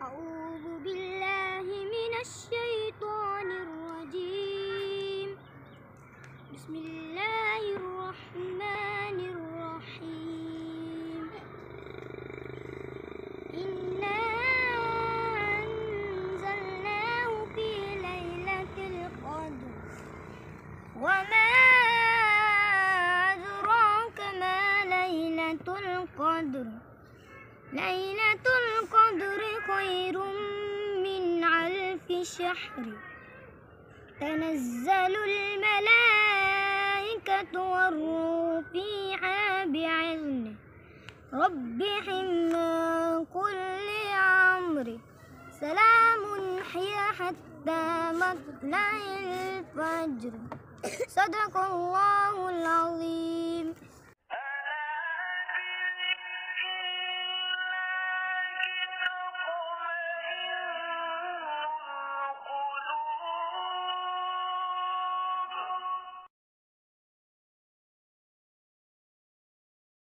أعوذ بالله من الشيطان الرجيم. بسم الله الرحمن الرحيم. إنا أنزلناه في ليلة القدر وما أدراك ما ليلة القدر. ليلة القدر خير من 1000 شهر. تنزل الملائكة والروح فيها بإذن ربهم من كل أمر. سلام هي حتى مطلع الفجر. صدق الله العظيم.